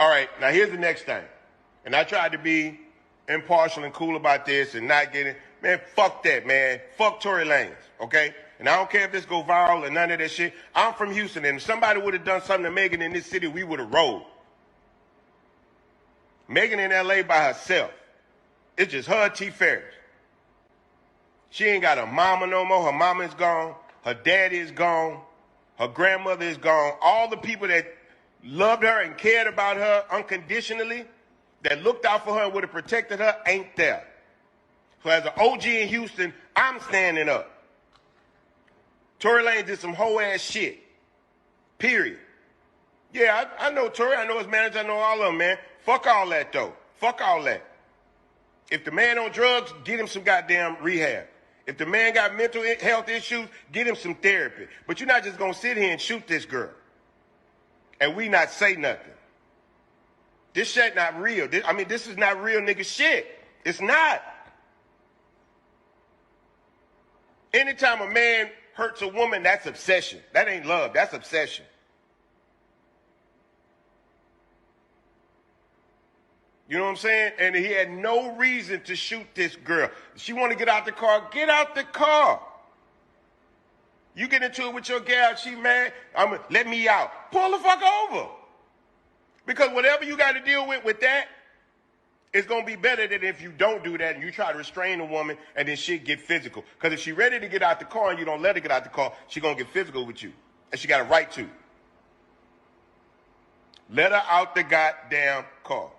All right, now here's the next thing. And I tried to be impartial and cool about this and not get it. Man, fuck that, man. Fuck Tory Lanez, okay? And I don't care if this go viral or none of that shit. I'm from Houston, and if somebody would have done something to Megan in this city, we would have rolled. Megan in L.A. by herself. It's just her, T. Ferris. She ain't got a mama no more. Her mama is gone. Her daddy is gone. Her grandmother is gone. All the people that loved her and cared about her unconditionally, that looked out for her and would have protected her, ain't there. So as an OG in Houston, I'm standing up. Tory Lanez did some hoe-ass shit. Period. Yeah, I know Tory. I know his manager. I know all of them, man. Fuck all that, though. Fuck all that. If the man on drugs, get him some goddamn rehab. If the man got mental health issues, get him some therapy. But you're not just going to sit here and shoot this girl and we not say nothing. This shit not real. This is not real nigga shit. It's not. Anytime a man hurts a woman, that's obsession. That ain't love. That's obsession. You know what I'm saying? And he had no reason to shoot this girl. She want to get out the car, get out the car. You get into it with your gal, she mad, let me out. Pull the fuck over. Because whatever you got to deal with that, it's going to be better than if you don't do that and you try to restrain a woman and then shit get physical. Because if she ready to get out the car and you don't let her get out the car, she going to get physical with you. And she got a right to. Let her out the goddamn car.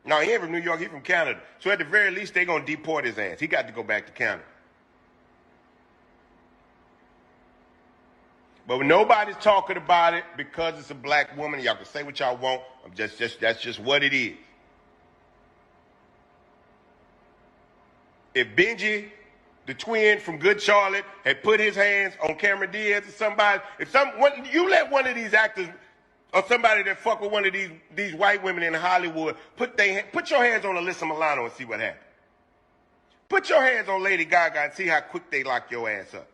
No, he ain't from New York, he from Canada. So at the very least, they going to deport his ass. He got to go back to Canada. But when nobody's talking about it because it's a black woman, y'all can say what y'all want. That's just what it is. If Benji, the twin from Good Charlotte, had put his hands on Cameron Diaz or somebody, you let one of these actors or somebody that fuck with one of these white women in Hollywood, put your hands on Alyssa Milano and see what happens. Put your hands on Lady Gaga and see how quick they lock your ass up.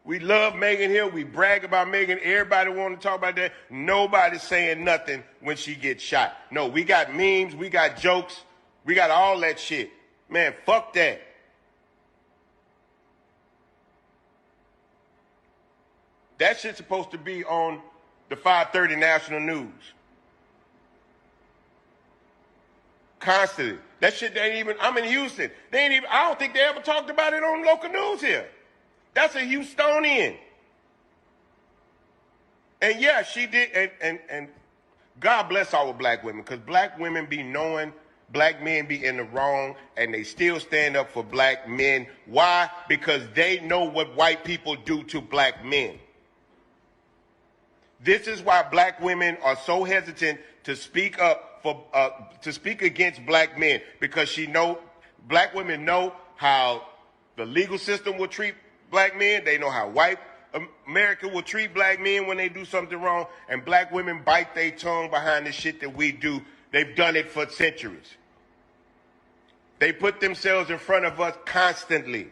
We love Megan here. We brag about Megan. Everybody want to talk about that. Nobody's saying nothing when she gets shot. No, we got memes. We got jokes. We got all that shit. Man, fuck that. That shit's supposed to be on the 5:30 national news. Constantly. That shit ain't even, I'm in Houston. I don't think they ever talked about it on local news here. That's a Houstonian. And yeah, she did, and God bless our black women, because black women be knowing black men be in the wrong, and they still stand up for black men. Why? Because they know what white people do to black men. This is why black women are so hesitant to speak up to speak against black men, because black women know how the legal system will treat black men. They know how white America will treat black men when they do something wrong, and black women bite their tongue behind the shit that we do. They've done it for centuries. They put themselves in front of us constantly.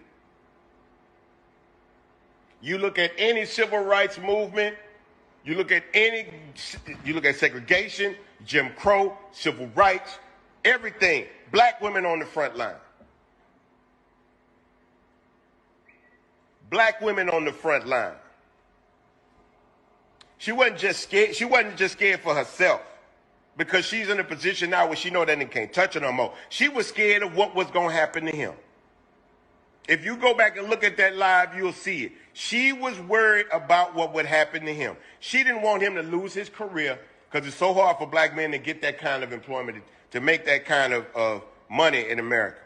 You look at any civil rights movement, you look at segregation, Jim Crow, civil rights, everything. Black women on the front line. Black women on the front line. She wasn't just scared. She wasn't just scared for herself, because she's in a position now where she know that they can't touch her no more. She was scared of what was going to happen to him. If you go back and look at that live, you'll see it. She was worried about what would happen to him. She didn't want him to lose his career, because it's so hard for black men to get that kind of employment, to make that kind of money in America.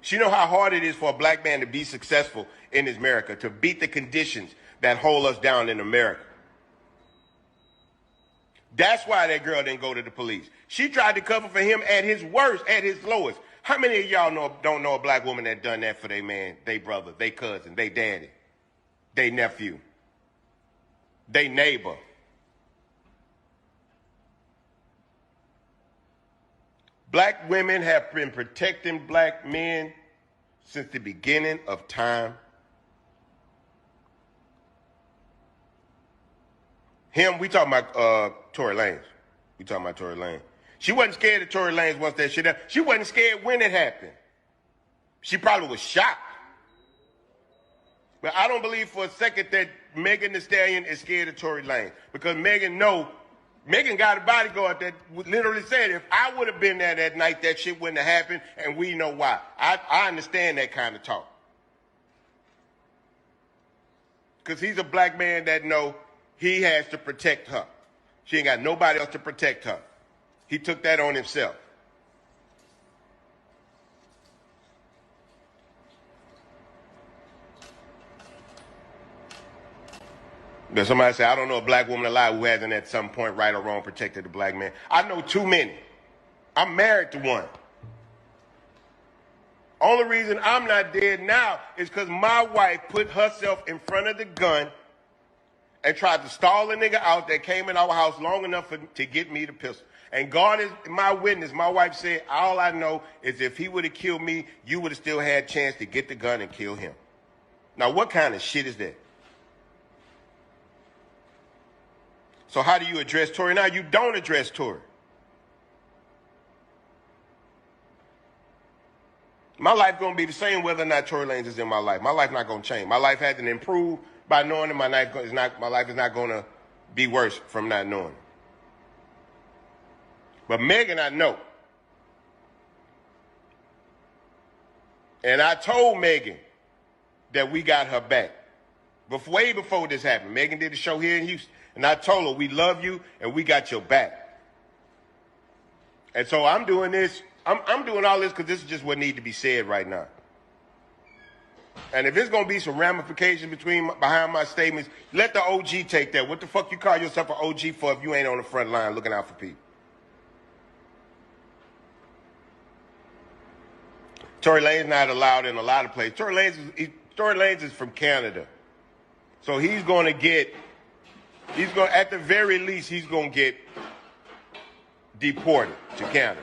She know how hard it is for a black man to be successful in this America, to beat the conditions that hold us down in America. That's why that girl didn't go to the police. She tried to cover for him at his worst, at his lowest. How many of y'all don't know a black woman that done that for their man, their brother, their cousin, their daddy, their nephew, their neighbor? Black women have been protecting black men since the beginning of time. We talking about Tory Lanez. We talking about Tory Lanez. She wasn't scared of Tory Lanez once that shit happened. She wasn't scared when it happened. She probably was shocked. But I don't believe for a second that Megan Thee Stallion is scared of Tory Lanez. Because Megan got a bodyguard that literally said, if I would have been there that night, that shit wouldn't have happened, and we know why. I understand that kind of talk. Because he's a black man that know he has to protect her. She ain't got nobody else to protect her. He took that on himself. But somebody say, I don't know a black woman alive who hasn't at some point, right or wrong, protected a black man. I know too many. I'm married to one. Only reason I'm not dead now is because my wife put herself in front of the gun and tried to stall a nigga out that came in our house long enough to get me the pistol. And God is my witness. My wife said, all I know is if he would have killed me, you would have still had a chance to get the gun and kill him. Now, what kind of shit is that? So how do you address Tory? Now, you don't address Tory. My life going to be the same whether or not Tory Lanez is in my life. My life not going to change. My life hasn't improved by knowing that my life is not going to be worse from not knowing it. But Megan, I know. And I told Megan that we got her back. Way before this happened. Megan did a show here in Houston. And I told her, we love you and we got your back. And so I'm doing this. I'm doing all this because this is just what needs to be said right now. And if there's going to be some ramifications behind my statements, let the OG take that. What the fuck you call yourself an OG for if you ain't on the front line looking out for people? Tory Lanez not allowed in a lot of places. Tory Lanez is from Canada. So he's going to get, at the very least, he's going to get deported to Canada.